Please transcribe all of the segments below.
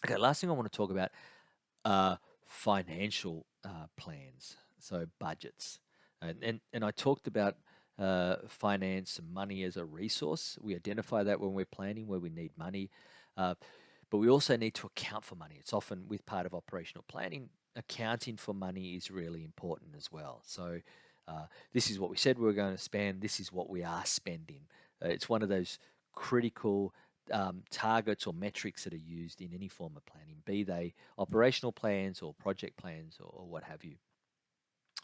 Okay, last thing I want to talk about financial plans, so budgets. And I talked about finance and money as a resource. We identify that when we're planning where we need money, uh, but we also need to account for money. It's often with part of operational planning, accounting for money is really important as well. So this is what we said we were going to spend, this is what we are spending. It's one of those critical targets or metrics that are used in any form of planning, be they operational plans or project plans or what have you.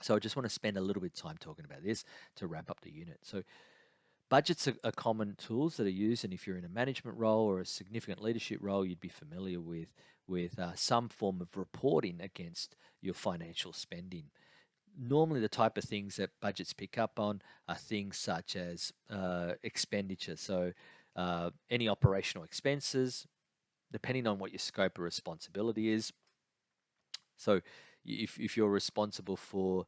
So I just want to spend a little bit of time talking about this to wrap up the unit. So budgets are common tools that are used, and if you're in a management role or a significant leadership role, you'd be familiar with some form of reporting against your financial spending. Normally, the type of things that budgets pick up on are things such as expenditure. So any operational expenses, depending on what your scope of responsibility is. So if you're responsible for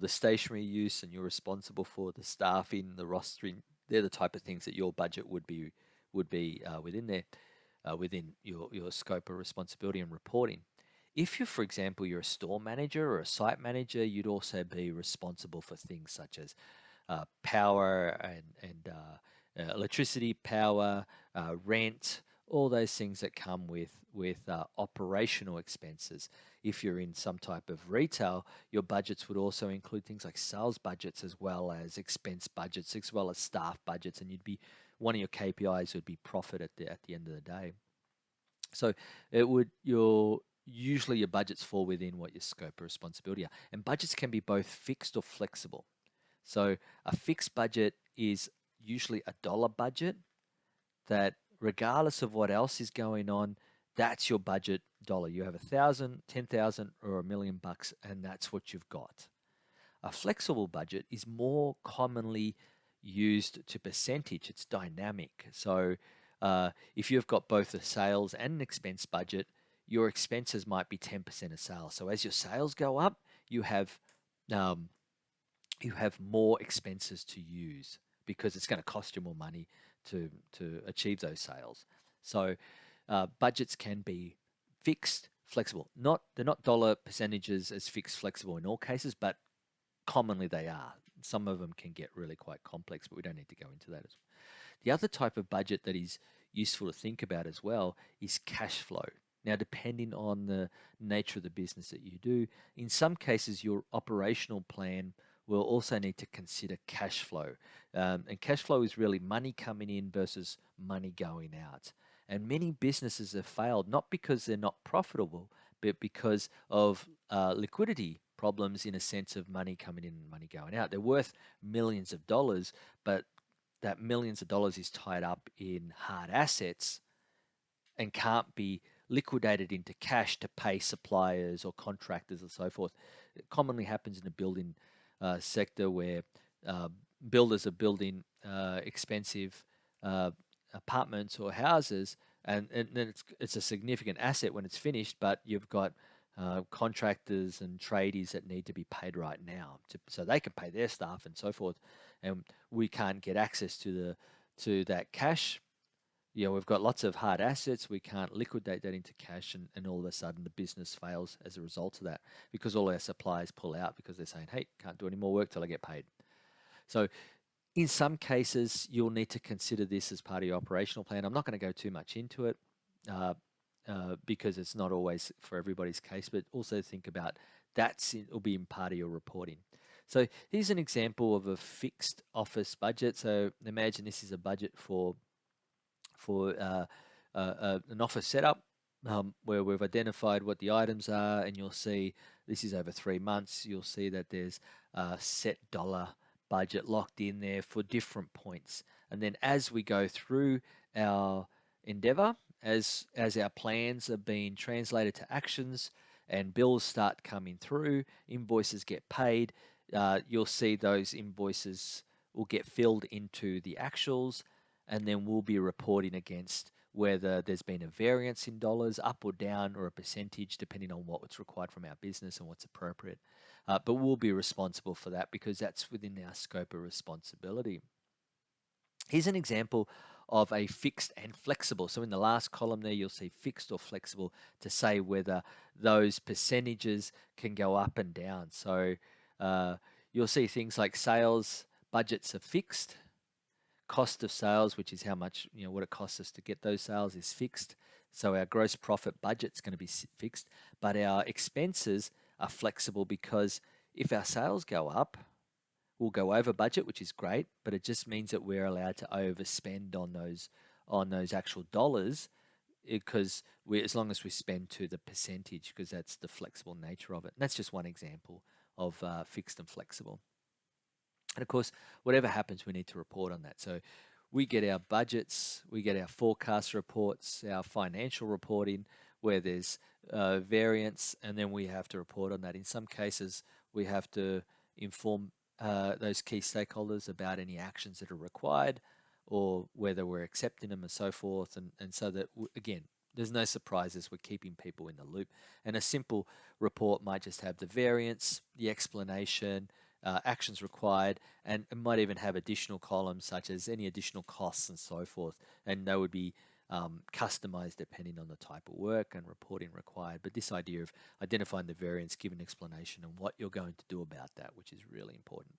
the stationary use and you're responsible for the staffing, the rostering, they're the type of things that your budget would be within there, within your scope of responsibility and reporting. If you, for example, you're a store manager or a site manager, you'd also be responsible for things such as power and electricity, power, rent, all those things that come with operational expenses. If you're in some type of retail, your budgets would also include things like sales budgets as well as expense budgets, as well as staff budgets, and you'd be one of your KPIs would be profit at the end of the day. So it would your usually your budgets fall within what your scope of responsibility are, and budgets can be both fixed or flexible. So a fixed budget is usually a dollar budget that regardless of what else is going on, that's your budget dollar. You have 1,000, 10,000, or $1 million, and that's what you've got. A flexible budget is more commonly used to percentage. It's dynamic. So if you've got both a sales and an expense budget, your expenses might be 10% of sales. So as your sales go up, you have um, you have more expenses to use because it's going to cost you more money to achieve those sales. So budgets can be fixed, flexible. Not they're not dollar percentages as fixed, flexible in all cases, but commonly they are. Some of them can get really quite complex, but we don't need to go into that. The other type of budget that is useful to think about as well is cash flow. Now, depending on the nature of the business that you do, in some cases, your operational plan will also need to consider cash flow. And cash flow is really money coming in versus money going out. And many businesses have failed not because they're not profitable, but because of liquidity problems in a sense of money coming in and money going out. They're worth millions of dollars, but that millions of dollars is tied up in hard assets and can't be liquidated into cash to pay suppliers or contractors and so forth. It commonly happens in the building sector where uh, builders are building expensive uh, apartments or houses, and then it's a significant asset when it's finished, but you've got contractors and tradies that need to be paid right now so they can pay their staff and so forth, and we can't get access to that cash. We've got lots of hard assets. We can't liquidate that into cash, and all of a sudden the business fails as a result of that because all our suppliers pull out because they're saying, hey, can't do any more work till I get paid. So in some cases, you'll need to consider this as part of your operational plan. I'm not going to go too much into it uh, because it's not always for everybody's case, but also think about it'll be in part of your reporting. So here's an example of a fixed office budget. So imagine this is a budget for an office setup where we've identified what the items are, and you'll see this is over 3 months. You'll see that there's a set dollar budget locked in there for different points. And then as we go through our endeavor, as our plans are being translated to actions and bills start coming through, invoices get paid, you'll see those invoices will get filled into the actuals, and then we'll be reporting against whether there's been a variance in dollars, up or down, or a percentage, depending on what's required from our business and what's appropriate. But we'll be responsible for that because that's within our scope of responsibility. Here's an example of a fixed and flexible. So in the last column there, you'll see fixed or flexible to say whether those percentages can go up and down. So uh, you'll see things like sales budgets are fixed, cost of sales, which is how much, what it costs us to get those sales, is fixed. So our gross profit budget's going to be fixed, but our expenses are flexible because if our sales go up, we'll go over budget, which is great, but it just means that we're allowed to overspend on those actual dollars because as long as we spend to the percentage, because that's the flexible nature of it. And that's just one example of fixed and flexible. And of course, whatever happens, we need to report on that. So we get our budgets, we get our forecast reports, our financial reporting, where there's variance, and then we have to report on that. In some cases, we have to inform those key stakeholders about any actions that are required or whether we're accepting them and so forth. And so that, again, there's no surprises. We're keeping people in the loop. And a simple report might just have the variance, the explanation, actions required, and it might even have additional columns such as any additional costs and so forth. And they would be customized depending on the type of work and reporting required. But this idea of identifying the variance, give an explanation, and what you're going to do about that, which is really important.